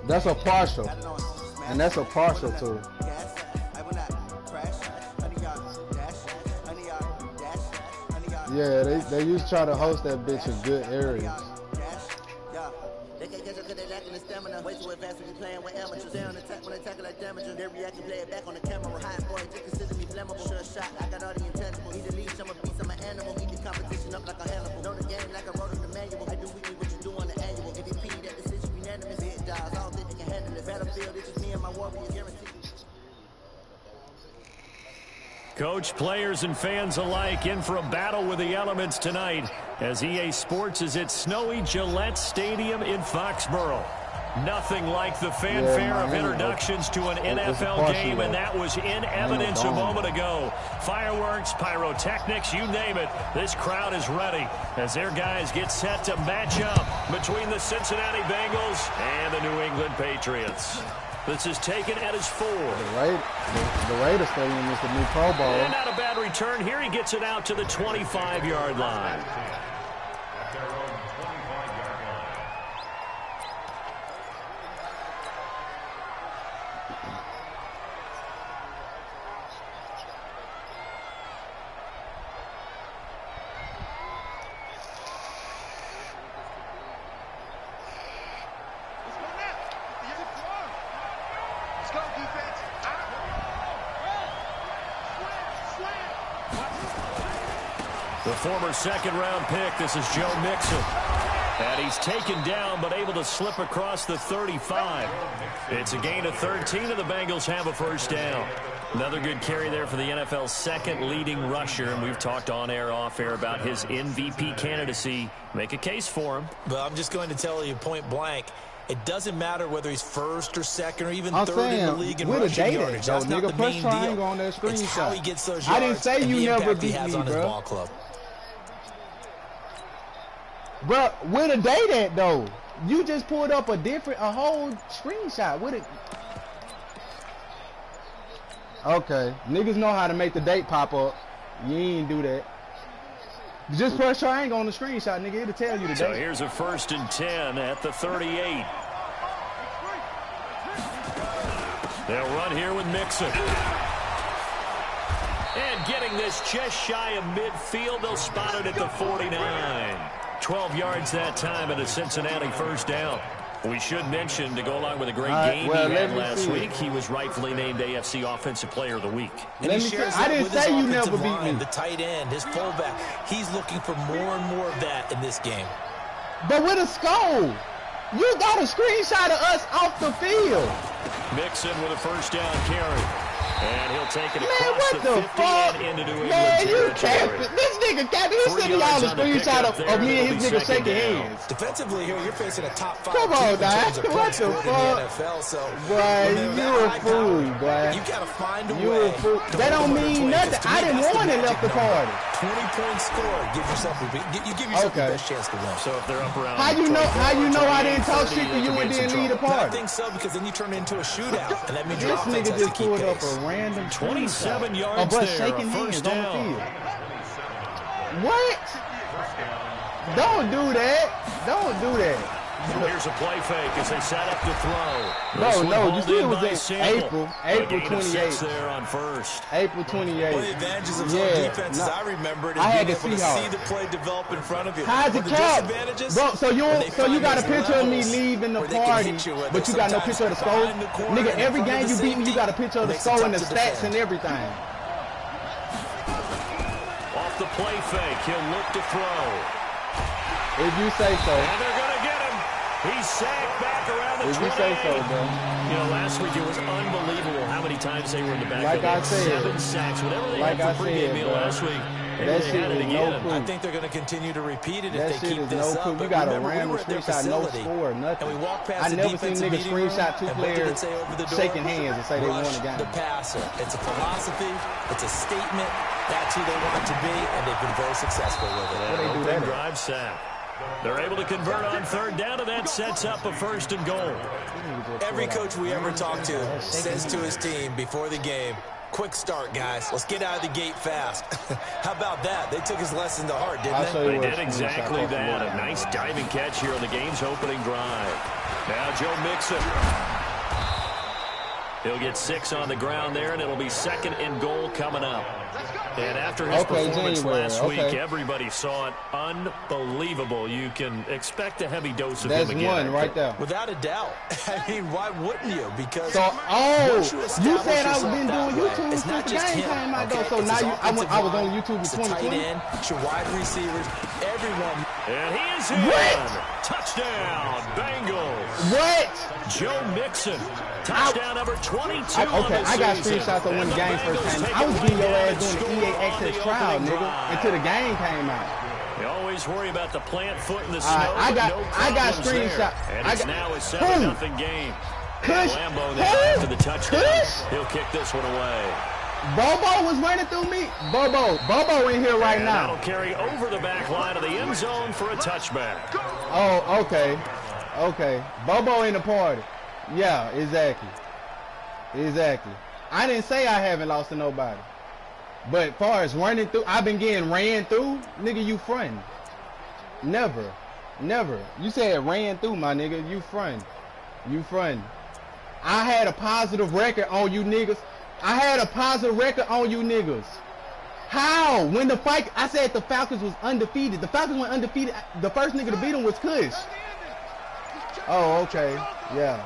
That's a partial. And that's a partial too. Yeah, they used to try to host that bitch in good areas. Way too advanced when you playing with amateurs. They on attack when they tackle like damage. They react and play it back on the camera. High boy, just consider me flammable. Sure shot, I got all the intangible. Need to leash, I'm a beast, I'm an animal. Eat the competition up like a Hannibal. Know the game like I wrote in the manual. I do weekly what you do on the annual. MVP, that decision unanimous. Hit dials, I don't think they can handle it. Battlefield, this is me and my warrior guaranteed. Coach, players, and fans alike in for a battle with the elements tonight as EA Sports is at snowy Gillette Stadium in Foxborough. Nothing like the fanfare of introductions to an NFL game, and that was in evidence a moment ago. Fireworks, pyrotechnics, you name it. This crowd is ready as their guys get set to match up between the Cincinnati Bengals and the New England Patriots. This is taken at his 4. The Raiders Stadium is the new Pro Bowl. And not a bad return. Here he gets it out to the 25-yard line. The former second-round pick, this is Joe Mixon. And he's taken down but able to slip across the 35. It's a gain of 13, and the Bengals have a first down. Another good carry there for the NFL's second leading rusher, and we've talked on air, off air about his MVP candidacy. Make a case for him. But I'm just going to tell you point blank, it doesn't matter whether he's first or second or even third in the league in rushing yardage. That's not the main deal. On that it's how he gets those yards. I didn't say you never beat me, on his ball club. Bro, where the date at though? You just pulled up a whole screenshot with it. Okay, niggas know how to make the date pop up. You ain't do that. Just press triangle on the screenshot, nigga. It'll tell you the date. So here's a 1st and 10 at the 38. They'll run here with Mixon. And getting this just shy of midfield, they'll spot it at the 49. 12 yards that time and a Cincinnati first down. We should mention, to go along with a great game he had last week, he was rightfully named AFC Offensive Player of the Week. And I didn't say you never beat me. The tight end, his fullback, he's looking for more and more of that in this game. But with a skull, you got a screenshot of us off the field. Mixon with a first down carry. And he'll take it across the 50 and into New England territory. This nigga can't. He's sending y'all a screenshot of me and his nigga shaking hands. Defensively here, you're facing a top 5 Come on, Dad. What the fuck? NFL, so boy, you a fool, boy. You gotta find a way. You a fool. That don't mean nothing. I didn't want to left the party. 20-point score. Give yourself the best chance to win. So if they're up around, how you know I didn't talk shit to you and didn't lead the party? I think so, because then you turn it into a shootout, and that means your This offense nigga has to just keep pulled up pace. a random 27 yards there, shaking first hands down. on the field. What? Don't do that. Don't do that. Here's a play fake as they set up to throw. No, you see it was in April 28th. There on first. April 28th. One of the advantages of zone defense, as I remember it, is being able to see the play develop in front of you. How's the cap? Bro, so you got a picture of me leaving the party, but you got no picture of the score? Nigga, every game you beat me, you got a picture of the score and the stats and everything. Off the play fake, he'll look to throw. If you say so. And they're going to get him. He's sacked back around the 20. If you say so, bro. You know, last week it was unbelievable how many times they were in the back. Like I said. 7 sacks, whatever they had for pregame meal last week. That shit is no proof. I think they're going to continue to repeat it if they keep this no up. Proof. You got a random screenshot, no score, nothing. And we walk past I never seen niggas screenshot 2 players shaking hands and say they won the game. The passer. It's a philosophy. It's a statement. That's who they want to be, and they've been very successful with it. What they do that? Drive sack. They're able to convert on third down, and that sets up a 1st and goal. Every coach we ever talk to says to his team before the game, Quick start, guys. Let's get out of the gate fast. How about that? They took his lesson to heart, didn't they? They did exactly that. A nice diving catch here on the game's opening drive. Now Joe Mixon. He'll get 6 on the ground there, and it'll be 2nd and goal coming up. And after his performance last week, everybody saw it unbelievable. You can expect a heavy dose of him again. That's one right there. Without a doubt. I mean, why wouldn't you? Because you said I was been doing YouTube since the game came out, though. So now I was on YouTube in 2020. Tight end, your wide receivers, everyone. And he is in. Touchdown, Bengals. What? Joe Mixon. Touchdown number 22 I got screenshots of when the game first came out. I was getting your ass doing the EA Access trial, nigga, until the game came out. You always worry about the plant foot in the snow. I got screenshots. And it's now a 7-0 game. Lambeau there after the touchdown. He'll kick this one away. Bobo was running through me. Bobo in here right now. That'll carry over the back line of the end zone for a touchback. Oh, okay. Bobo in the party. Yeah, exactly. I didn't say I haven't lost to nobody. But as far as running through, I've been getting ran through. Nigga, you frontin'. Never. You said ran through, my nigga. You frontin'. I had a positive record on you niggas. How? When the fight, I said the Falcons was undefeated. The Falcons went undefeated. The first nigga to beat them was Kush. Oh, okay. Yeah.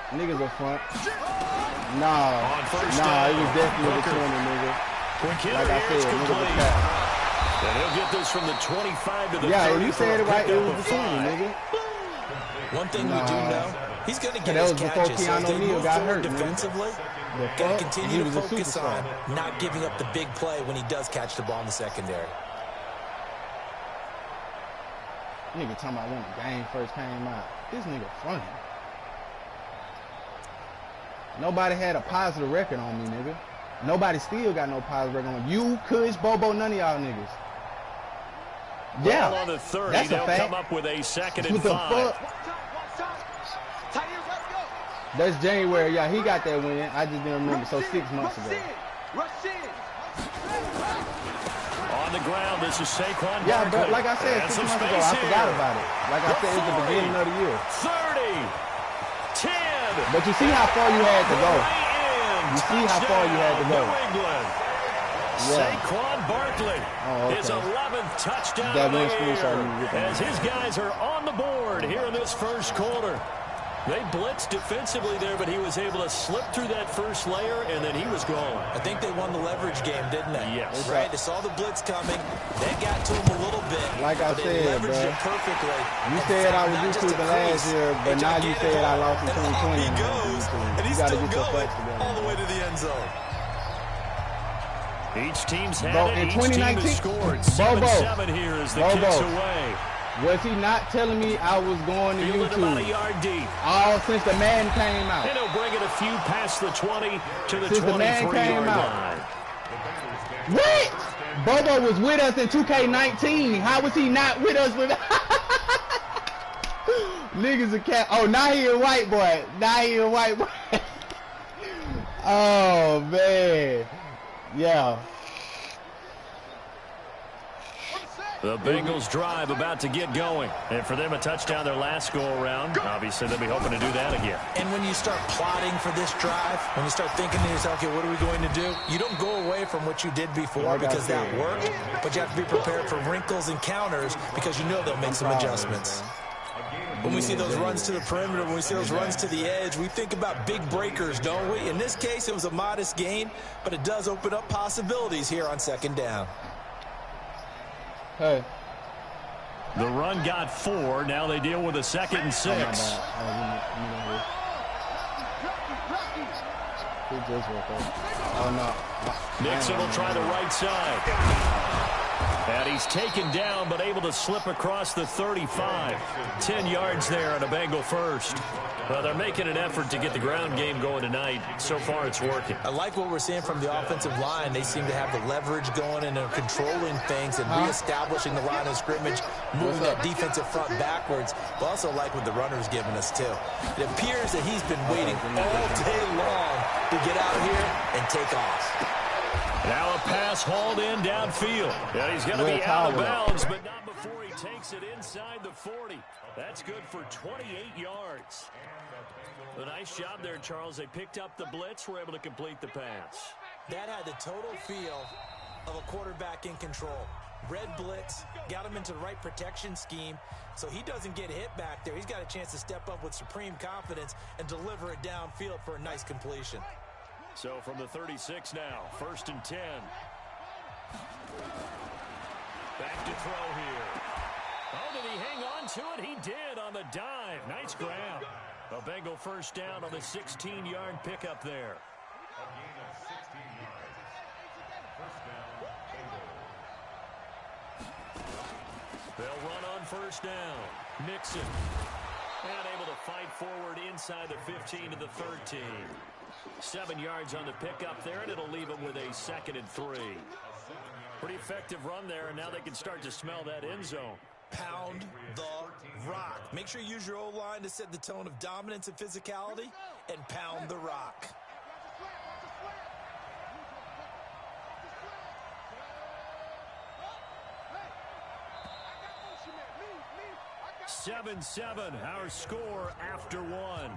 Niggas up front. Nah, it was definitely the 20, nigga. Like I said, niggas a cap. And he'll get this from the 25 to the 30. Yeah, you said it right. It was the 20, nigga. One thing we do know, he's going to get his catches. So as they move forward defensively, got to continue to focus on not giving up the big play when he does catch the ball in the secondary. Nigga talking about when the game first came out. This nigga fronting. Nobody had a positive record on me, nigga. Nobody still got no positive record on you, Kush, Bobo, none of y'all niggas. Yeah, on the 30, that's a fact. Come up with a 2nd and 5. That's January. Yeah, he got that win. I just didn't remember. So 6 months ago. On the ground, this is Saquon. Yeah, but like I said, 6 months ago, I forgot about it. Like I said, it's the beginning of the year. 30, 10. But you see how far you had to go. You see how far you had to go. Yeah. Saquon Barkley, his 11th touchdown of the year, as his guys are on the board here in this first quarter. They blitzed defensively there, but he was able to slip through that first layer, and then he was gone. I think they won the leverage game, didn't they? Yes. Right, they saw the blitz coming. They got to him a little bit. Like I said, bro. It perfectly. You said I was used to the last year, but now you said I lost in 2020. He goes, and he's still going all the way to the end zone. Each team's had it. In 2019, scored 7-7 here as the kicks away. Was he not telling me I was going to YouTube? About a yard deep. All since the man came out. And he'll bring it a few past the 20 to the 23-yard line. What? Bobo was with us in 2K19. How was he not with us? Niggas a cat. Oh, now he a white boy. Oh, man. Yeah. The Bengals drive about to get going. And for them, a touchdown their last go-around. Obviously, they'll be hoping to do that again. And when you start plotting for this drive, when you start thinking to yourself, okay, what are we going to do? You don't go away from what you did before because that worked. But you have to be prepared for wrinkles and counters because you know they'll make some adjustments. When we see those runs to the perimeter, when we see those runs to the edge, we think about big breakers, don't we? In this case, it was a modest gain, but it does open up possibilities here on 2nd down. Hey. The run got 4. Now they deal with a 2nd and 6. Oh, no. Nixon will try the right side. And he's taken down, but able to slip across the 35. 10 yards there on a Bengal first. Well, they're making an effort to get the ground game going tonight. So far, it's working. I like what we're seeing from the offensive line. They seem to have the leverage going and they're controlling things and reestablishing the line of scrimmage, moving that defensive front backwards. But also like what the runner's giving us, too. It appears that he's been waiting all day long to get out here and take off. Now a pass hauled in downfield. Yeah, he's going to be out of bounds, but not before he takes it inside the 40. That's good for 28 yards. A nice job there, Charles. They picked up the blitz, were able to complete the pass. That had the total feel of a quarterback in control. Red blitz, got him into the right protection scheme, so he doesn't get hit back there. He's got a chance to step up with supreme confidence and deliver it downfield for a nice completion. So from the 36 now, 1st and 10. Back to throw here. Oh, did he hang on to it? He did on the dive. Nice grab. A Bengal first down on the 16-yard pickup there. A gain of 16 yards. First down, Bengal. They'll run on first down. Mixon. And able to fight forward inside the 15 to the 13. 7 yards on the pickup there, and it'll leave them with a 2nd and 3. Pretty effective run there, and now they can start to smell that end zone. Pound the rock. Make sure you use your O-line to set the tone of dominance and physicality, and pound the rock. Seven, our score after one.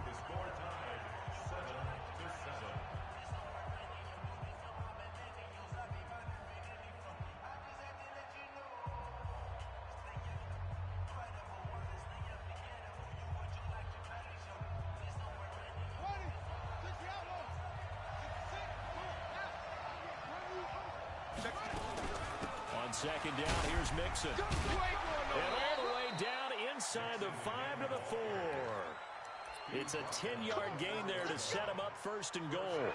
On second down, here's Mixon. And all the way down inside the 5 to the 4. It's a 10-yard gain there to set him up 1st and goal.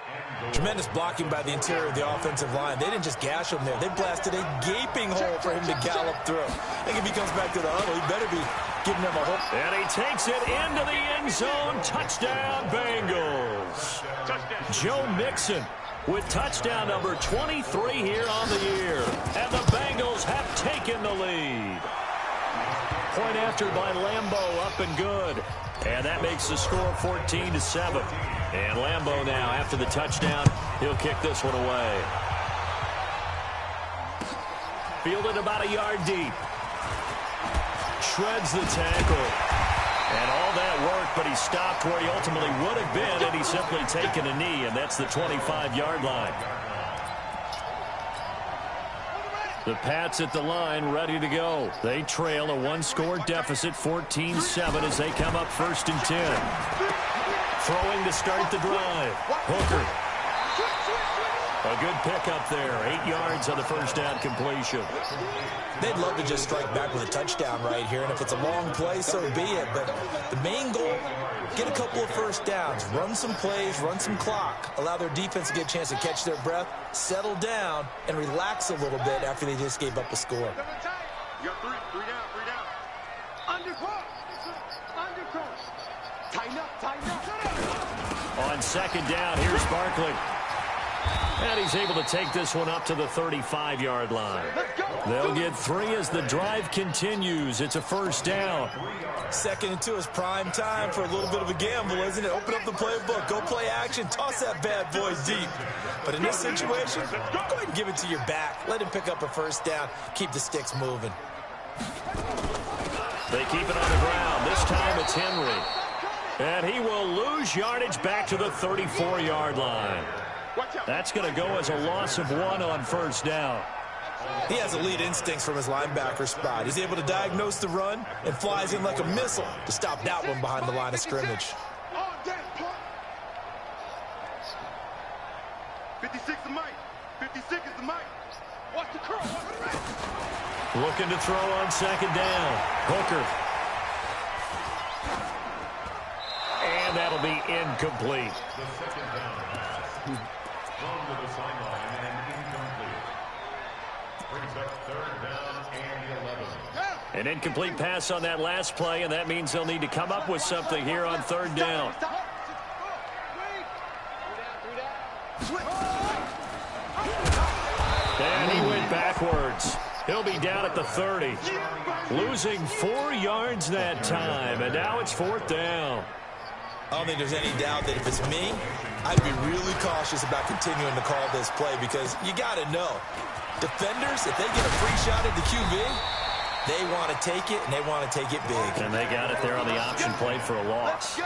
Tremendous blocking by the interior of the offensive line. They didn't just gash him there. They blasted a gaping hole for him to gallop through. I think if he comes back to the huddle, he better be giving them a hook. And he takes it into the end zone. Touchdown, Bengals. Joe Mixon with touchdown number 23 here on the year. And the Bengals have taken the lead. Point after by Lambeau, up and good. And that makes the score 14-7. And Lambeau now, after the touchdown, he'll kick this one away. Fielded about a yard deep. Shreds the tackle. And all that work, but he stopped where he ultimately would have been had he simply taken a knee, and that's the 25-yard line. The Pats at the line, ready to go. They trail a one-score deficit, 14-7, as they come up 1st and 10. Throwing to start the drive. Hooker. A good pickup there. 8 yards on the first down completion. They'd love to just strike back with a touchdown right here, and if it's a long play, so be it. But the main goal, get a couple of first downs, run some plays, run some clock, allow their defense to get a chance to catch their breath, settle down, and relax a little bit after they just gave up a score. You got three down. Undercut. Tighten up. On second down, here's Barkley. And he's able to take this one up to the 35-yard line. They'll get 3 as the drive continues. It's a first down. 2nd and 2 is prime time for a little bit of a gamble, isn't it? Open up the playbook, go play action, toss that bad boy deep. But in this situation, go ahead and give it to your back. Let him pick up a first down. Keep the sticks moving. They keep it on the ground. This time it's Henry. And he will lose yardage back to the 34-yard line. That's going to go as a loss of 1 on first down. He has elite instincts from his linebacker spot. He's able to diagnose the run and flies in like a missile to stop that one behind the line of scrimmage. 56 is Mike. 56 is the Mike. Watch the curl. Looking to throw on second down. Hooker. And that'll be incomplete. The second down. Thrown to the sideline and incomplete. Brings up 3rd down and 11. An incomplete pass on that last play, and that means they'll need to come up with something here on 3rd down. And he went backwards. He'll be down at the 30. Losing 4 yards that time, and now it's 4th down. I don't think there's any doubt that if it's me, I'd be really cautious about continuing to call this play because you got to know, defenders, if they get a free shot at the QB, they want to take it, and they want to take it big. And they got it there on the option play for a loss.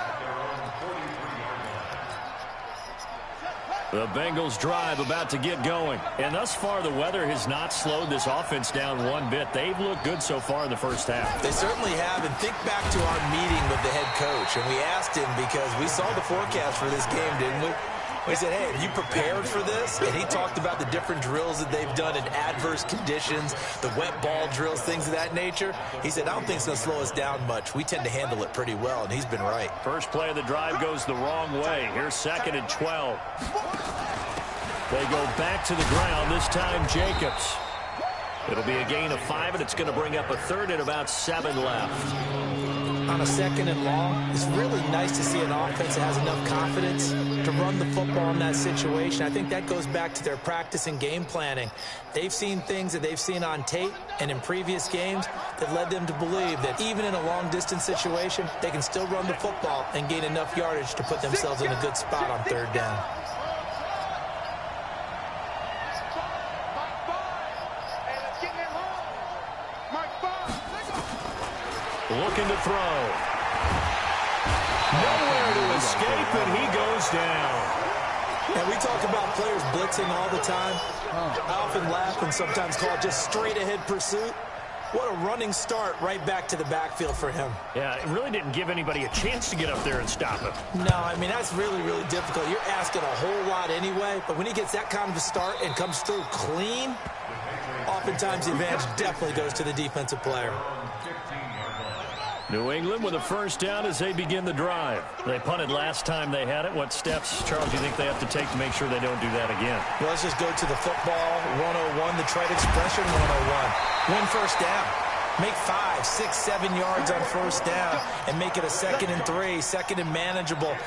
The Bengals drive about to get going. And thus far, the weather has not slowed this offense down one bit. They've looked good so far in the first half. They certainly have. And think back to our meeting with the head coach. And we asked him because we saw the forecast for this game, didn't we? We said, hey, have you prepared for this? And he talked about the different drills that they've done in adverse conditions, the wet ball drills, things of that nature. He said, I don't think it's going to slow us down much. We tend to handle it pretty well, and he's been right. First play of the drive goes the wrong way. Here's 2nd and 12. They go back to the ground, this time Jacobs. It'll be a gain of 5, and it's going to bring up a 3rd and about 7 left. On a 2nd and long, it's really nice to see an offense that has enough confidence to run the football in that situation. I think that goes back to their practice and game planning. They've seen things that they've seen on tape and in previous games that led them to believe that even in a long-distance situation, they can still run the football and gain enough yardage to put themselves in a good spot on 3rd down. Looking to throw. Nowhere to escape, and he goes down. And we talk about players blitzing all the time. I often laugh and sometimes call it just straight-ahead pursuit. What a running start right back to the backfield for him. Yeah, it really didn't give anybody a chance to get up there and stop him. No, I mean, that's really, really difficult. You're asking a whole lot anyway, but when he gets that kind of a start and comes through clean, oftentimes the advantage definitely goes to the defensive player. New England with a 1st down as they begin the drive. They punted last time they had it. What steps, Charles, do you think they have to take to make sure they don't do that again? Well, let's just go to the football 101, the trade expression 101. Win 1st down. Make 5, 6, 7 yards on 1st down and make it a 2nd and 3, 2nd and manageable.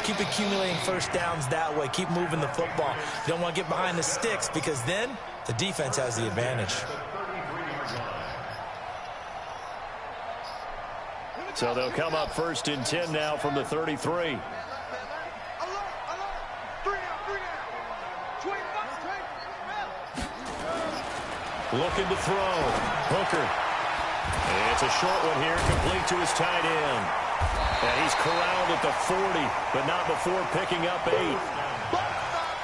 Keep accumulating 1st downs that way. Keep moving the football. You don't want to get behind the sticks because then the defense has the advantage. So they'll come up 1st and 10 now from the 33. Looking to throw. Hooker. It's a short one here, complete to his tight end. And he's corralled at the 40, but not before picking up 8.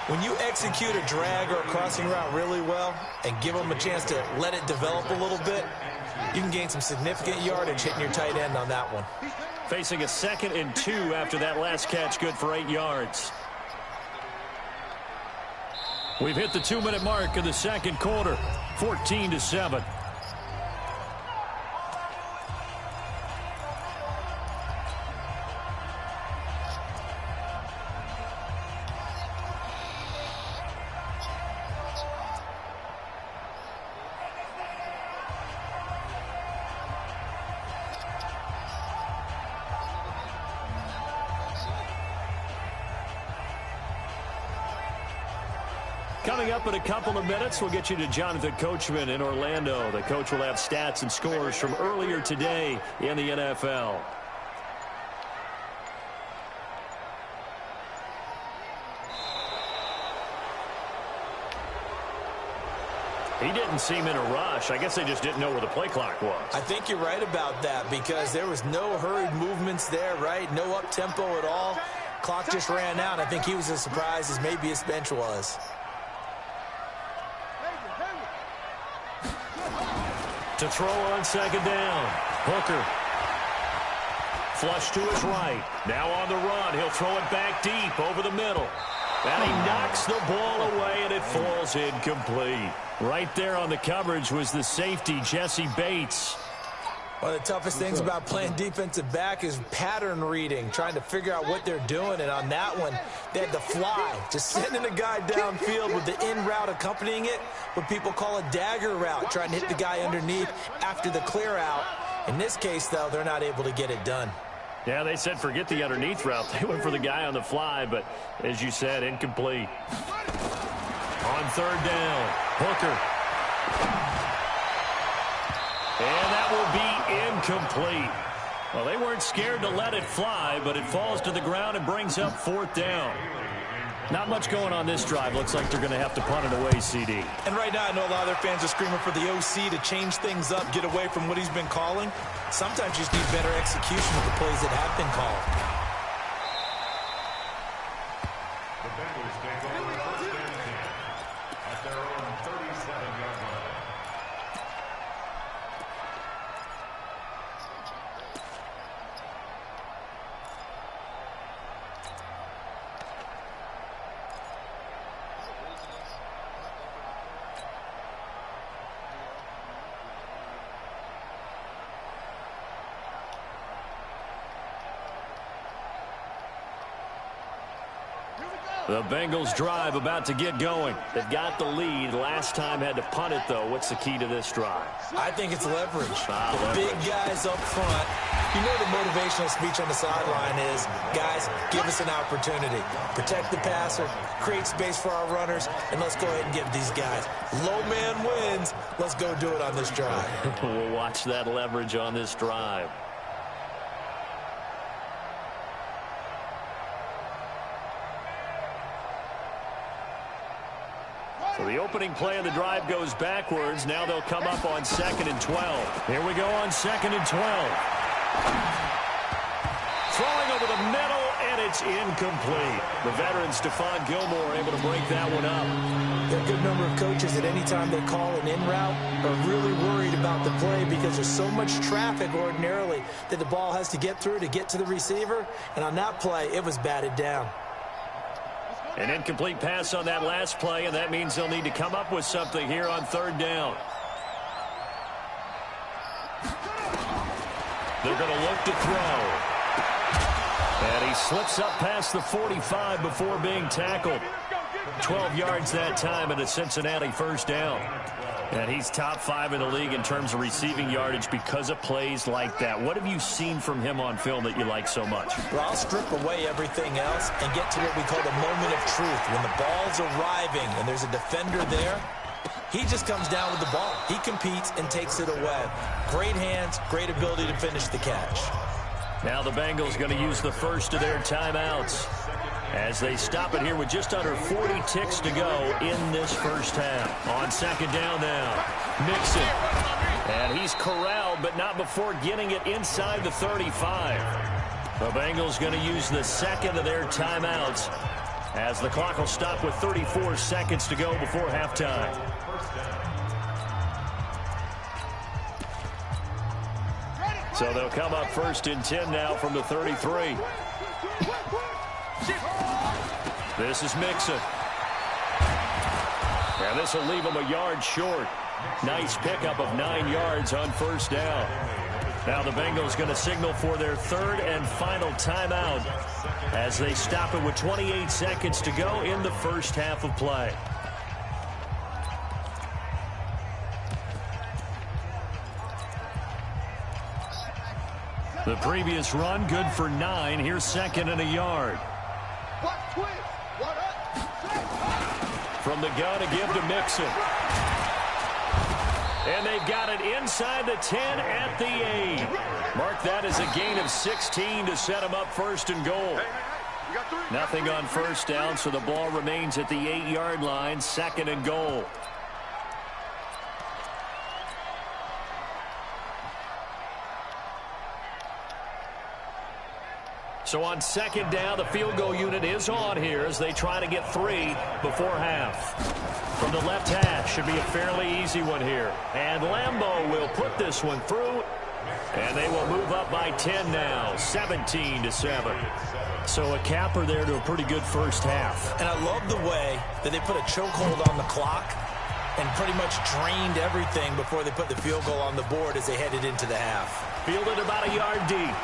When you execute a drag or a crossing route really well and give them a chance to let it develop a little bit, you can gain some significant yardage hitting your tight end on that one. Facing a 2nd and 2 after that last catch, good for 8 yards. We've hit the 2-minute mark in the 2nd quarter, 14-7. Coming up in a couple of minutes, we'll get you to Jonathan Coachman in Orlando. The coach will have stats and scores from earlier today in the NFL. He didn't seem in a rush. I guess they just didn't know where the play clock was. I think you're right about that because there was no hurried movements there, right? No up-tempo at all. Clock just ran out. I think he was as surprised as maybe his bench was. To throw on 2nd down. Hooker. Flush to his right. Now on the run. He'll throw it back deep over the middle. And he knocks the ball away, and it falls incomplete. Right there on the coverage was the safety, Jesse Bates. One of the toughest things about playing defensive back is pattern reading, trying to figure out what they're doing. And on that one, they had the fly, just sending a guy downfield with the in route accompanying it, what people call a dagger route, trying to hit the guy underneath after the clear out. In this case, though, they're not able to get it done. Yeah, they said forget the underneath route. They went for the guy on the fly, but as you said, incomplete. On third down, Hooker. And that will be incomplete. Well, they weren't scared to let it fly, but it falls to the ground and brings up fourth down. Not much going on this drive. Looks like they're going to have to punt it away, CD. And right now, I know a lot of their fans are screaming for the OC to change things up, get away from what he's been calling. Sometimes you just need better execution of the plays that have been called. The Bengals take over first and 10 at their own 37-yard line. The Bengals drive about to get going. They've got the lead. Last time had to punt it, though. What's the key to this drive? I think it's leverage. Leverage. Big guys up front. You know the motivational speech on the sideline is, guys, give us an opportunity. Protect the passer, create space for our runners, and let's go ahead and give these guys. Low man wins. Let's go do it on this drive. We'll watch that leverage on this drive. So the opening play of the drive goes backwards. Now they'll come up on 2nd and 12. Here we go on 2nd and 12. Throwing over the middle, and it's incomplete. The veteran Stephon Gilmore able to break that one up. There are a good number of coaches at any time they call an in route are really worried about the play because there's so much traffic ordinarily that the ball has to get through to get to the receiver. And on that play, it was batted down. An incomplete pass on that last play, and that means they'll need to come up with something here on third down. They're going to look to throw. And he slips up past the 45 before being tackled. 12 yards that time and a Cincinnati first down. And he's top 5 in the league in terms of receiving yardage because of plays like that. What have you seen from him on film that you like so much? Well, I'll strip away everything else and get to what we call the moment of truth. When the ball's arriving and there's a defender there, he just comes down with the ball. He competes and takes it away. Great hands, great ability to finish the catch. Now the Bengals going to use the first of their timeouts as they stop it here with just under 40 ticks to go in this first half. On second down now, Mixon. And he's corralled, but not before getting it inside the 35. The Bengals going to use the second of their timeouts as the clock will stop with 34 seconds to go before halftime. So they'll come up first and 10 now from the 33. This is Mixon. And this will leave him a yard short. Nice pickup of 9 yards on first down. Now the Bengals going to signal for their third and final timeout as they stop it with 28 seconds to go in the first half of play. The previous run good for 9. Here's second and a yard. From the gun to give to Mixon. And they've got it inside the 10 at the 8. Mark that as a gain of 16 to set them up first and goal. Nothing on first down, so the ball remains at the 8-yard line, second and goal. So on second down, the field goal unit is on here as they try to get 3 before half. From the left hash, should be a fairly easy one here. And Lambeau will put this one through, and they will move up by 10 now, 17-7. So a capper there to a pretty good first half. And I love the way that they put a chokehold on the clock and pretty much drained everything before they put the field goal on the board as they headed into the half. Fielded about a yard deep.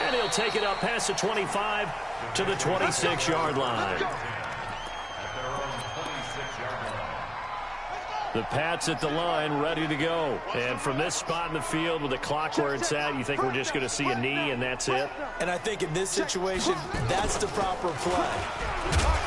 And he'll take it up past the 25 to the 26-yard line. The Pats at the line, ready to go. And from this spot in the field with the clock where it's at, you think we're just going to see a knee and that's it? And I think in this situation, that's the proper play.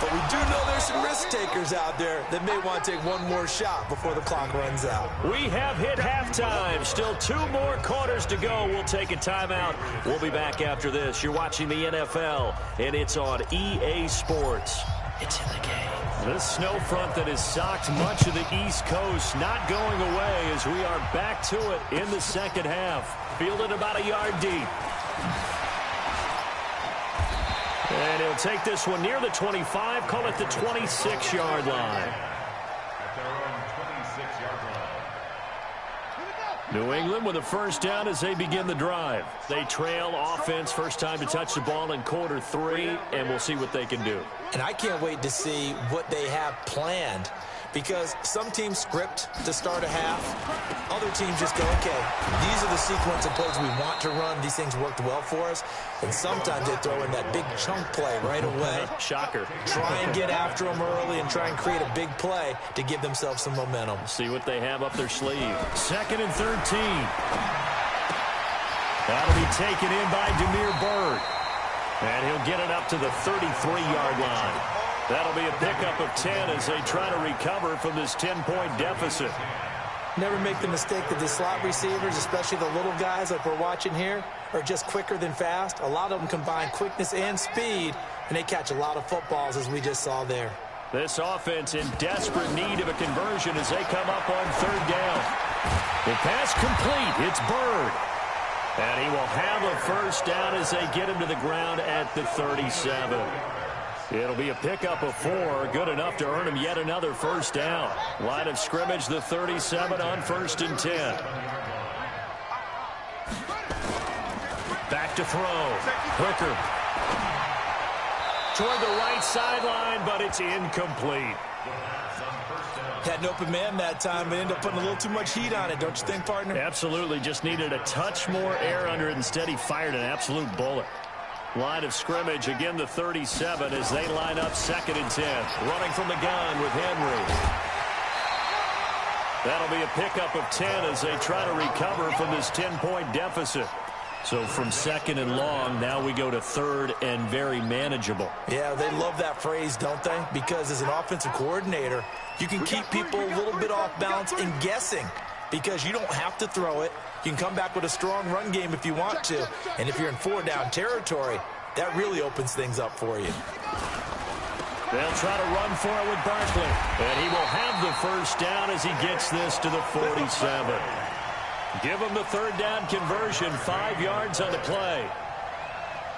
But we do know there's some risk takers out there that may want to take one more shot before the clock runs out. We have hit halftime. Still 2 more quarters to go. We'll take a timeout. We'll be back after this. You're watching the NFL, and it's on EA Sports. It's in the game. This snow front that has socked much of the East Coast not going away as we are back to it in the second half. Fielded about a yard deep. And he'll take this one near the 25, call it the 26-yard line. New England with a first down as they begin the drive. They trail offense, first time to touch the ball in quarter 3, and we'll see what they can do. And I can't wait to see what they have planned, because some teams script to start a half. Other teams just go, okay, these are the sequence of plays we want to run. These things worked well for us. And sometimes they throw in that big chunk play right away. Shocker. Try and get after them early and try and create a big play to give themselves some momentum. See what they have up their sleeve. 2nd and 13. That'll be taken in by Damiere Byrd. And he'll get it up to the 33-yard line. That'll be a pickup of 10 as they try to recover from this 10-point deficit. Never make the mistake that the slot receivers, especially the little guys like we're watching here, are just quicker than fast. A lot of them combine quickness and speed, and they catch a lot of footballs, as we just saw there. This offense in desperate need of a conversion as they come up on 3rd down. The pass complete. It's Byrd. And he will have a first down as they get him to the ground at the 37. It'll be a pickup of 4, good enough to earn him yet another first down. Line of scrimmage, the 37 on 1st and 10. Back to throw. Hooker. Toward the right sideline, but it's incomplete. Had an open man that time, but ended up putting a little too much heat on it, don't you think, partner? Absolutely. Just needed a touch more air under it. Instead, he fired an absolute bullet. Line of scrimmage, again the 37 as they line up 2nd and 10. Running from the gun with Henry. That'll be a pickup of 10 as they try to recover from this 10-point deficit. So from 2nd and long, now we go to 3rd and very manageable. Yeah, they love that phrase, don't they? Because as an offensive coordinator, you can keep people a little bit off balance and guessing, because you don't have to throw it. You can come back with a strong run game if you want to. And if you're in 4-down territory, that really opens things up for you. They'll try to run for it with Barkley. And he will have the first down as he gets this to the 47. Give him the 3rd down conversion, 5 yards on the play.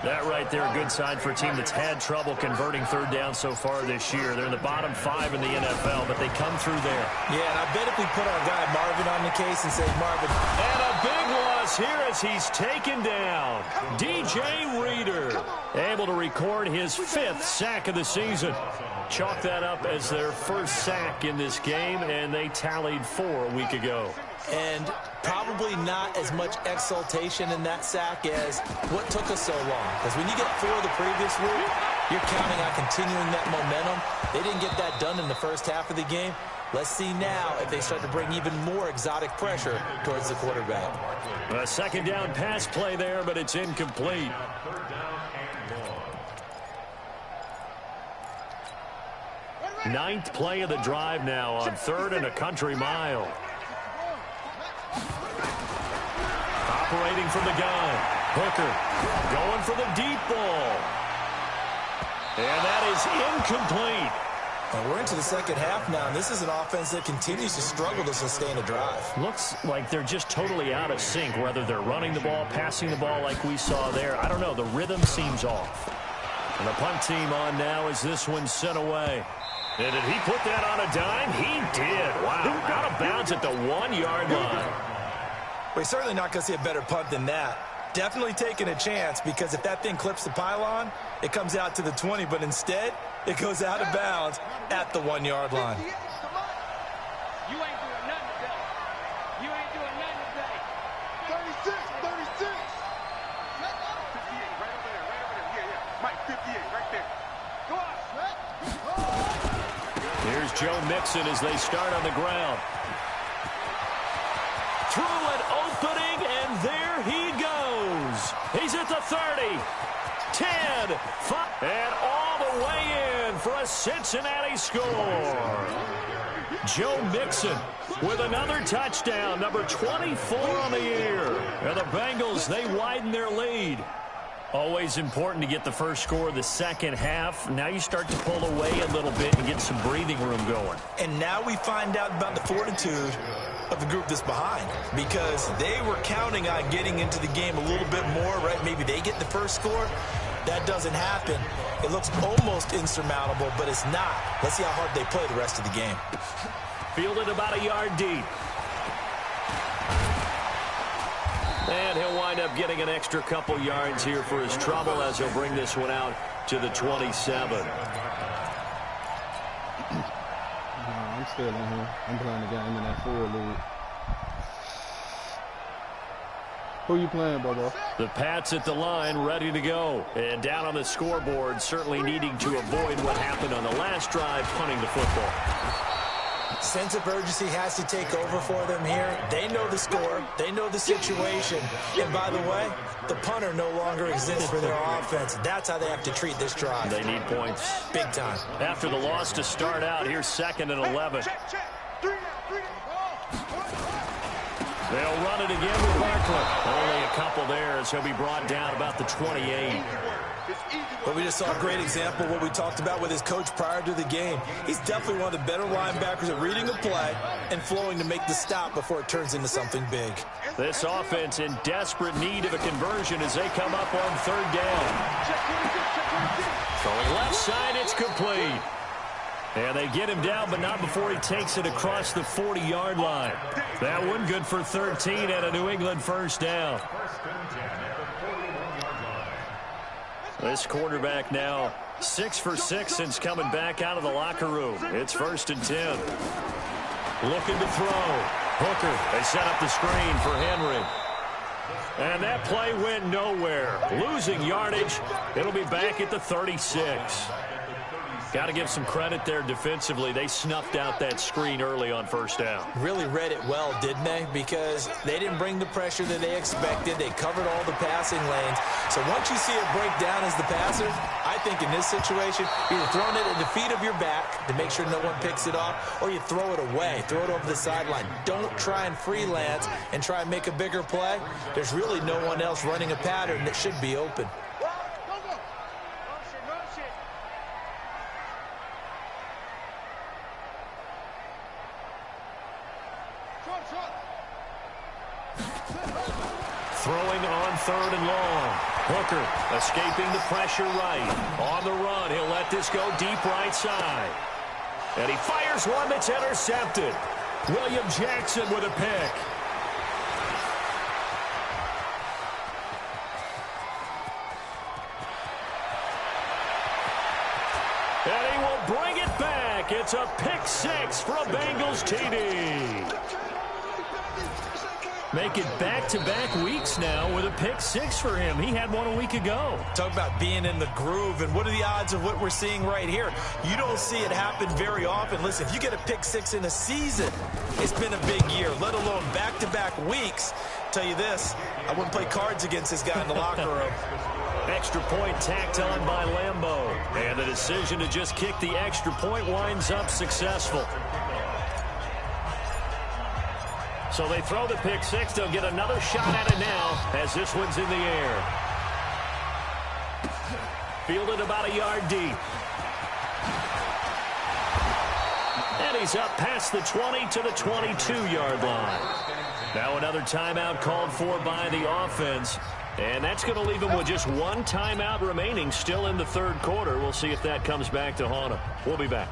That right there, a good sign for a team that's had trouble converting 3rd down so far this year. They're in the bottom 5 in the NFL, but they come through there. Yeah, and I bet if we put our guy Marvin on the case and say, Marvin. And a big loss here as he's taken down. DJ Reader able to record his 5th sack of the season. Chalk that up as their first sack in this game, and they tallied 4 a week ago. And probably not as much exultation in that sack as what took us so long. Because when you get 4 the previous week, you're counting on continuing that momentum. They didn't get that done in the first half of the game. Let's see now if they start to bring even more exotic pressure towards the quarterback. A 2nd down pass play there, but it's incomplete. Ninth play of the drive now on 3rd and a country mile. Operating from the gun. Hooker going for the deep ball. And that is incomplete. And we're into the second half now, and this is an offense that continues to struggle to sustain a drive. Looks like they're just totally out of sync, whether they're running the ball, passing the ball like we saw there. I don't know. The rhythm seems off. And the punt team on now as this one's sent away. And did he put that on a dime? He did. Wow. Out of bounds at the 1-yard line. We're certainly not going to see a better punt than that. Definitely taking a chance, because if that thing clips the pylon, it comes out to the 20, but instead, it goes out of bounds at the 1-yard line. You ain't doing nothing today. 36, 36. 58, right over there, right over there. Yeah. Mike, 58, right there. Go on. Here's Joe Mixon as they start on the ground. Through an opening, and there he goes. He's at the 30, 10, 5, and all the way in for a Cincinnati score. Joe Mixon with another touchdown, number 24 on the year. And the Bengals, they widen their lead. Always important to get the first score of the second half. Now you start to pull away a little bit and get some breathing room going. And now we find out about the fortitude of the group that's behind, because they were counting on getting into the game a little bit more, right? Maybe they get the first score. That doesn't happen. It looks almost insurmountable, but it's not. Let's see how hard they play the rest of the game. Fielded about a yard deep. And he'll wind up getting an extra couple yards here for his trouble as he'll bring this one out to the 27. I'm still in here. I'm playing the game in that forward league. Who you playing, Bobo? The Pats at the line, ready to go. And down on the scoreboard, certainly needing to avoid what happened on the last drive, punting the football. Sense of urgency has to take over for them here. They know the score. They know the situation. And by the way, the punter no longer exists for their offense. That's how they have to treat this drive. They need points. Big time. After the loss to start out, here's 2nd and 11. They'll run it again with Barkley. Only a couple there as he'll be brought down about the 28. But we just saw a great example of what we talked about with his coach prior to the game. He's definitely one of the better linebackers at reading a play and flowing to make the stop before it turns into something big. This offense in desperate need of a conversion as they come up on 3rd down. Throwing left side, it's complete. And they get him down, but not before he takes it across the 40-yard line. That one good for 13 and a New England first down. This quarterback now 6 for 6 since coming back out of the locker room. It's 1st and 10. Looking to throw. Hooker, they set up the screen for Henry. And that play went nowhere. Losing yardage. It'll be back at the 36. Got to give some credit there defensively. They snuffed out that screen early on 1st down. Really read it well, didn't they? Because they didn't bring the pressure that they expected. They covered all the passing lanes. So once you see it break down as the passer, I think in this situation, you're throwing it at the feet of your back to make sure no one picks it off, or you throw it away, throw it over the sideline. Don't try and freelance and try and make a bigger play. There's really no one else running a pattern that should be open. Throwing on 3rd and long. Hooker escaping the pressure right. On the run, he'll let this go deep right side. And he fires one that's intercepted. William Jackson with a pick. And he will bring it back. It's a pick 6 for a Bengals TD. Make it back-to-back weeks now with a pick 6 for him. He had one a week ago. Talk about being in the groove, and what are the odds of what we're seeing right here? You don't see it happen very often. Listen, if you get a pick 6 in a season, it's been a big year, let alone back-to-back weeks. Tell you this, I wouldn't play cards against this guy in the locker room. Extra point tacked on by Lambeau. And the decision to just kick the extra point winds up successful. So they throw the pick 6. They'll get another shot at it now as this one's in the air. Fielded about a yard deep. And he's up past the 20 to the 22-yard line. Now another timeout called for by the offense. And that's going to leave him with just one timeout remaining still in the 3rd quarter. We'll see if that comes back to haunt him. We'll be back.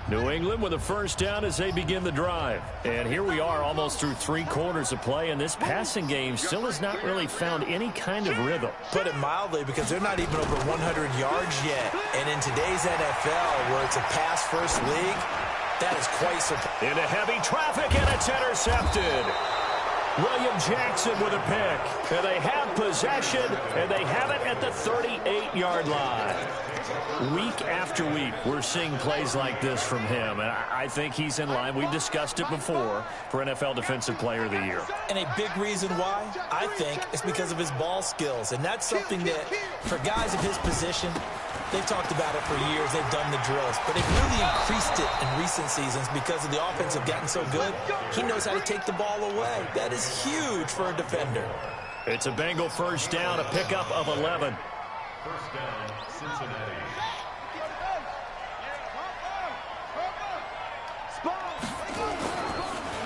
New England with a first down as they begin the drive. And here we are almost through 3 quarters of play, and this passing game still has not really found any kind of rhythm. Put it mildly, because they're not even over 100 yards yet. And in today's NFL, where it's a pass-first league, That is quite surprising. Into heavy traffic, and it's intercepted. William Jackson with a pick. And they have possession, and they have it at the 38-yard line. Week after week, we're seeing plays like this from him, and I think he's in line. We've discussed it before for NFL Defensive Player of the Year. And a big reason why, I think, is because of his ball skills. And that's something that, for guys of his position, they've talked about it for years. They've done the drills. But they've really increased it in recent seasons because of the offense have gotten so good. He knows how to take the ball away. That is huge for a defender. It's a Bengal first down, a pickup of 11. First down, Cincinnati.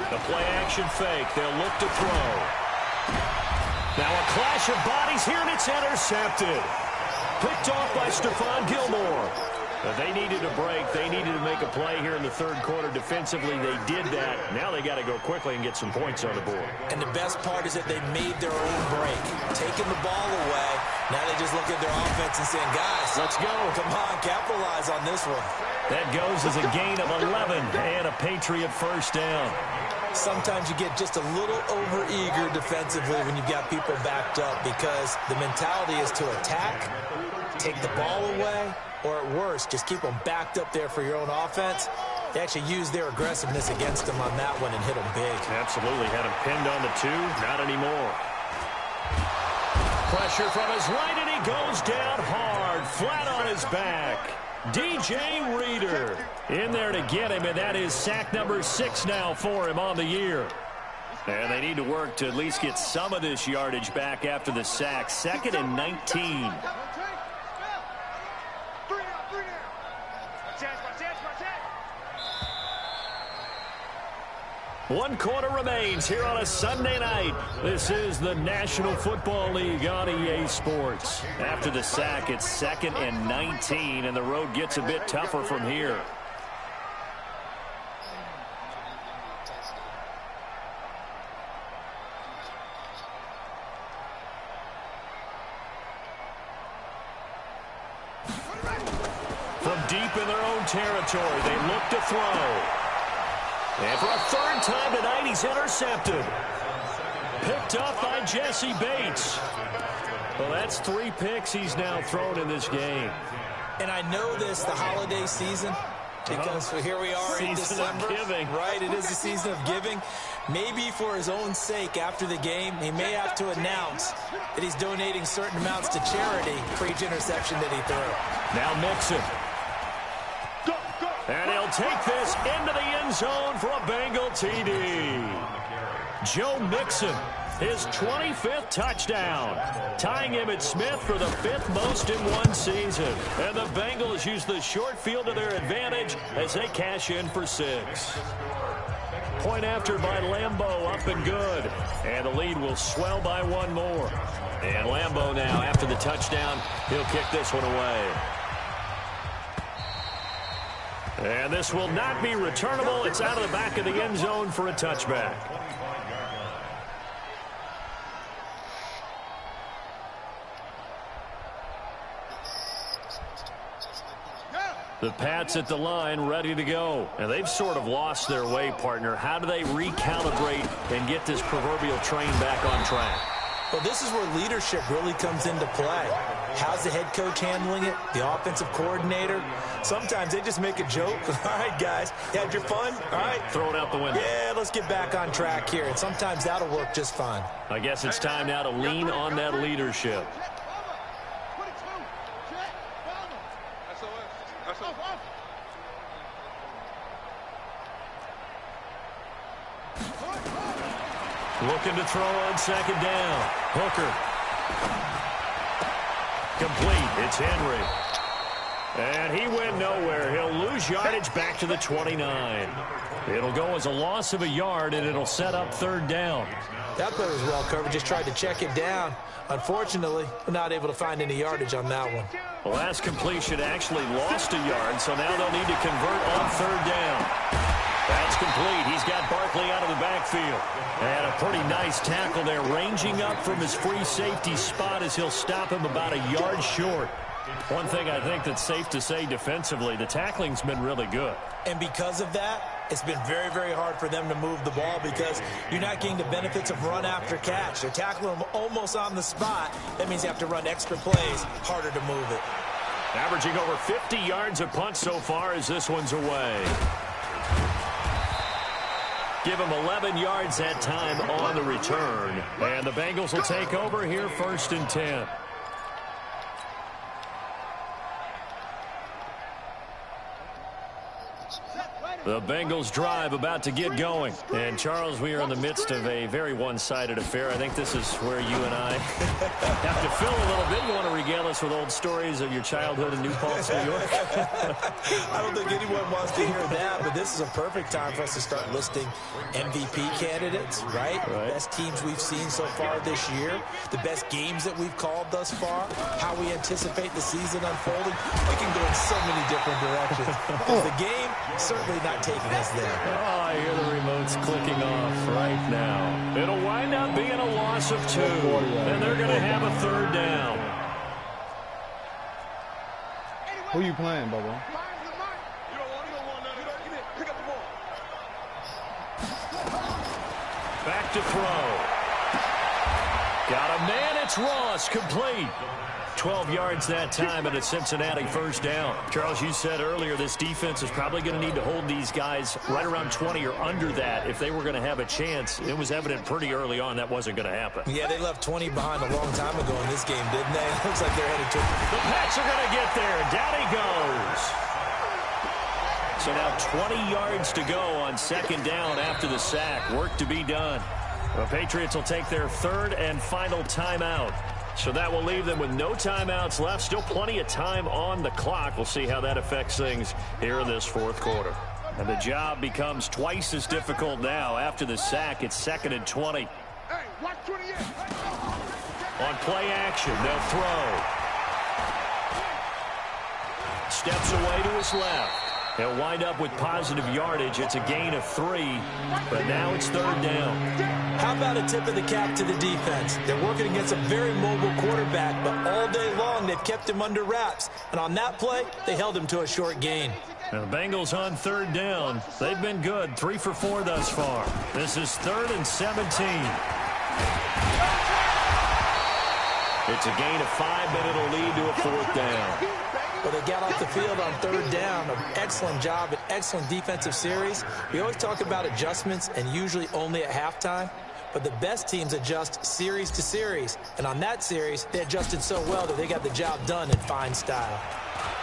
The play-action fake. They'll look to throw. Now a clash of bodies here, and it's intercepted. Picked off by Stephon Gilmore. They needed a break. They needed to make a play here in the third quarter defensively. They did that. Now they got to go quickly and get some points on the board. And the best part is that they made their own break. Taking the ball away. Now they just look at their offense and saying, guys, let's go. Come on, capitalize on this one. That goes as a gain of 11 and a Patriot first down. Sometimes you get just a little over-eager defensively when you've got people backed up because the mentality is to attack, take the ball away, or at worst, just keep them backed up there for your own offense. They actually used their aggressiveness against them on that one and hit them big. Absolutely. Had him pinned on the 2. Not anymore. Pressure from his right, and he goes down hard, flat on his back. DJ Reader in there to get him, and that is sack number 6 now for him on the year. And they need to work to at least get some of this yardage back after the sack. 2nd and 19. One quarter remains here on a Sunday night. This is the National Football League on EA Sports. After the sack, it's 2nd and 19, and the road gets a bit tougher from here. From deep in their own territory, they look to throw. And for a third time tonight, he's intercepted. Picked up by Jesse Bates. Well, that's 3 picks he's now thrown in this game. And I know this, the holiday season, because here we are in December. Season of giving. Right, it is the season of giving. Maybe for his own sake after the game, he may have to announce that he's donating certain amounts to charity for each interception that he threw. Now Mixon. And he'll take this into the end zone for a Bengal TD. Joe Mixon, his 25th touchdown, tying Emmitt Smith for the 5th most in one season. And the Bengals use the short field to their advantage as they cash in for 6. Point after by Lambeau, up and good. And the lead will swell by 1 more. And Lambeau now, after the touchdown, he'll kick this one away. And this will not be returnable. It's out of the back of the end zone for a touchback. The Pats at the line, ready to go. And they've sort of lost their way, partner. How do they recalibrate and get this proverbial train back on track? Well, this is where leadership really comes into play. How's the head coach handling it? The offensive coordinator? Sometimes they just make a joke. All right, guys, you had your fun? All right. Throw it out the window. Yeah, let's get back on track here. And sometimes that'll work just fine. I guess it's time now to lean on that leadership. Looking to throw on 2nd down. Hooker. Complete. It's Henry. And he went nowhere. He'll lose yardage back to the 29. It'll go as a loss of a yard, and it'll set up 3rd down. That play was well covered. Just tried to check it down. Unfortunately, we're not able to find any yardage on that one. The last completion actually lost a yard, so now they'll need to convert on 3rd down. That's complete. He's got Barkley out of the backfield. And a pretty nice tackle there, ranging up from his free safety spot as he'll stop him about a yard short. One thing I think that's safe to say defensively, the tackling's been really good. And because of that, it's been very, very hard for them to move the ball because you're not getting the benefits of run after catch. They're tackling them almost on the spot. That means you have to run extra plays, harder to move it. Averaging over 50 yards a punt so far as this one's away. Give him 11 yards that time on the return. And the Bengals will take over here 1st and 10. The Bengals drive about to get going. And, Charles, we are in the midst of a very one-sided affair. I think this is where you and I have to fill a little bit. You want to regale us with old stories of your childhood in New Paltz, New York? I don't think anyone wants to hear that, but this is a perfect time for us to start listing MVP candidates, right? The best teams we've seen so far this year, the best games that we've called thus far, how we anticipate the season unfolding. We can go in so many different directions. Because the game, certainly not taking us there. Oh, I hear the remote's clicking off right now. It'll wind up being a loss of 2, and they're going to have a 3rd down. Who you playing, Bubba? Back to throw. Got a man, it's Ross, complete. 12 yards that time and a Cincinnati 1st down. Charles, you said earlier this defense is probably going to need to hold these guys right around 20 or under that if they were going to have a chance. It was evident pretty early on that wasn't going to happen. Yeah, they left 20 behind a long time ago in this game, didn't they? It looks like they're headed to... The Pats are going to get there. Down he goes. So now 20 yards to go on 2nd down after the sack. Work to be done. The Patriots will take their 3rd and final timeout. So that will leave them with no timeouts left. Still plenty of time on the clock. We'll see how that affects things here in this 4th quarter. And the job becomes twice as difficult now. After the sack, it's 2nd and 20. Hey, watch 28. On play action, they'll throw. Steps away to his left. He'll wind up with positive yardage. It's a gain of 3, but now it's 3rd down. How about a tip of the cap to the defense? They're working against a very mobile quarterback, but all day long they've kept him under wraps. And on that play, they held him to a short gain. Now the Bengals on 3rd down. They've been good, 3 for 4 thus far. This is 3rd and 17. It's a gain of 5, but it'll lead to a 4th down. Well, they got off the field on 3rd down. An excellent job, an excellent defensive series. We always talk about adjustments and usually only at halftime. But the best teams adjust series to series. And on that series, they adjusted so well that they got the job done in fine style.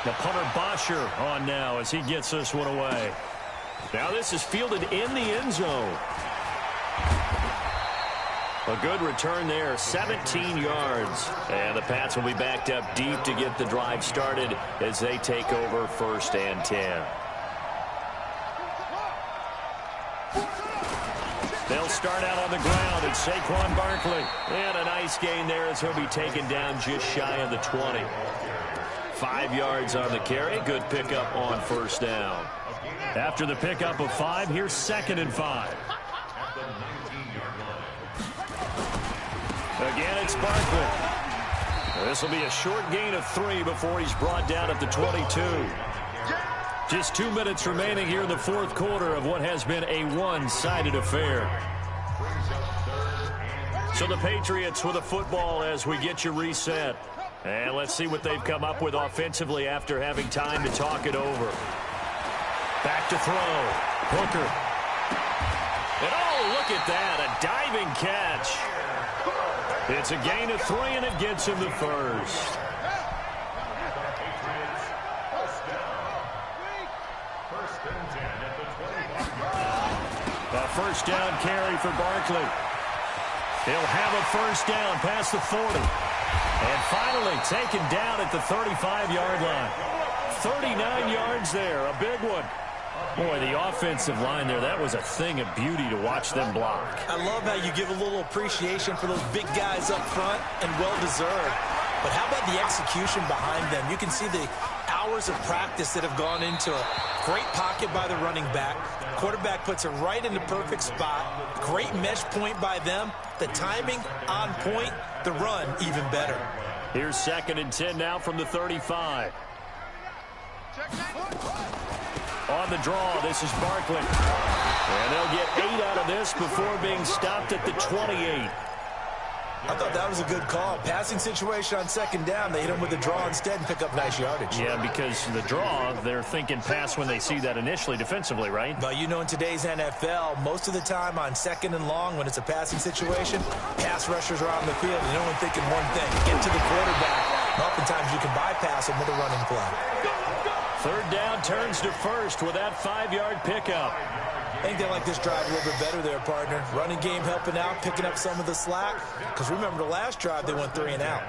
The punter Bosher on now as he gets this one away. Now this is fielded in the end zone. A good return there, 17 yards. And the Pats will be backed up deep to get the drive started as they take over 1st and 10. They'll start out on the ground, and Saquon Barkley. And a nice gain there as he'll be taken down just shy of the 20. 5 yards on the carry. Good pickup on 1st down. After the pickup of 5, here's 2nd and 5. Again, it's Barkley. This will be a short gain of 3 before he's brought down at the 22. Just 2 minutes remaining here in the 4th quarter of what has been a one-sided affair. So the Patriots with a football as we get you reset. And let's see what they've come up with offensively after having time to talk it over. Back to throw. Hooker. And oh, look at that, a diving catch. It's a gain of 3, and it gets him the 1st. A 1st down carry for Barkley. He'll have a 1st down past the 40. And finally taken down at the 35-yard line. 39 yards there, a big one. Boy, the offensive line there, that was a thing of beauty to watch them block. I love how you give a little appreciation for those big guys up front, and well-deserved. But how about the execution behind them? You can see the hours of practice that have gone into it. Great pocket by the running back. Quarterback puts it right in the perfect spot. Great mesh point by them. The timing on point. The run even better. Here's 2nd and 10 now from the 35. On the draw, this is Barkley. And they'll get 8 out of this before being stopped at the 28. I thought that was a good call. Passing situation on 2nd down. They hit him with a draw instead and pick up nice yardage. Yeah, because the draw, they're thinking pass when they see that initially defensively, right? But you know, in today's NFL, most of the time on 2nd and long, when it's a passing situation, pass rushers are on the field and they're only thinking one thing, get to the quarterback. And oftentimes you can bypass him with a running play. 3rd down turns to 1st with that 5-yard pickup. I think they like this drive a little bit better there, partner. Running game helping out, picking up some of the slack. Because remember the last drive, they went 3 and out.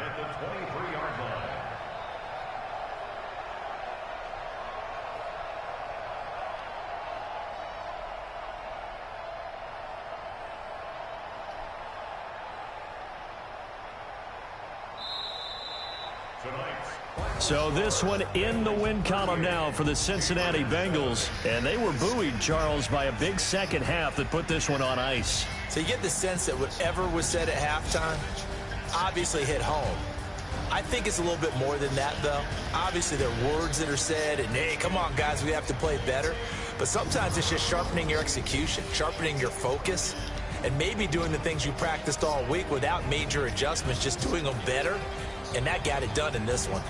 So this one in the win column now for the Cincinnati Bengals. And they were buoyed, Charles, by a big second half that put this one on ice. So you get the sense that whatever was said at halftime obviously hit home. I think it's a little bit more than that, though. Obviously, there are words that are said, and, hey, come on, guys, we have to play better. But sometimes it's just sharpening your execution, sharpening your focus, and maybe doing the things you practiced all week without major adjustments, just doing them better. And that got it done in this one.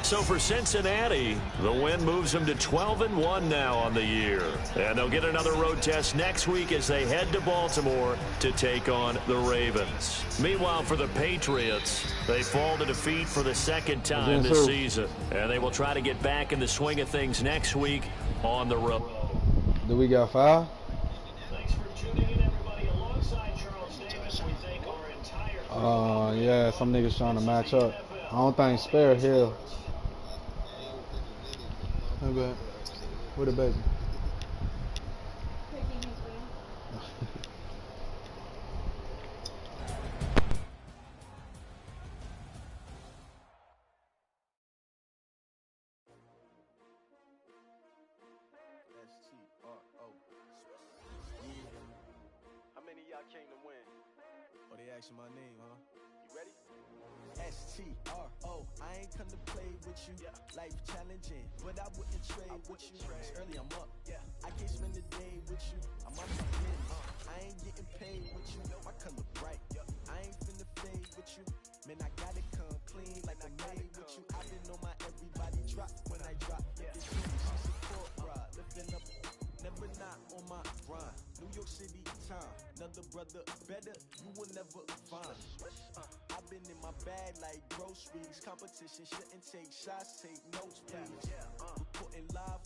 So for Cincinnati, the win moves them to 12-1 now on the year. And they'll get another road test next week as they head to Baltimore to take on the Ravens. Meanwhile, for the Patriots, they fall to defeat for the 2nd time this season. And they will try to get back in the swing of things next week on the road. Do we got 5? Thanks for tuning in, everybody. Alongside Charles Davis, we thank our entire... Yeah, some niggas trying to match up. I don't think Spare here. Okay. Where the baby? How many of y'all came to win? Oh, they asking my name, huh? You ready? S-T-R-O, I ain't come to play with you. Life challenging, but I wouldn't trade with you. It's early, I'm up. I can't spend the day with you. I'm on my business. I ain't getting paid with you. My color bright. I ain't finna fade with you. Man, I gotta come clean like I made with you. I been on my everybody drop when I drop. It's me, she support ride. Lifting up, never not on my grind. New York City time. Another brother better, you will never find. I've been in my bag like groceries. Competition shouldn't take shots, take notes, please. Reporting live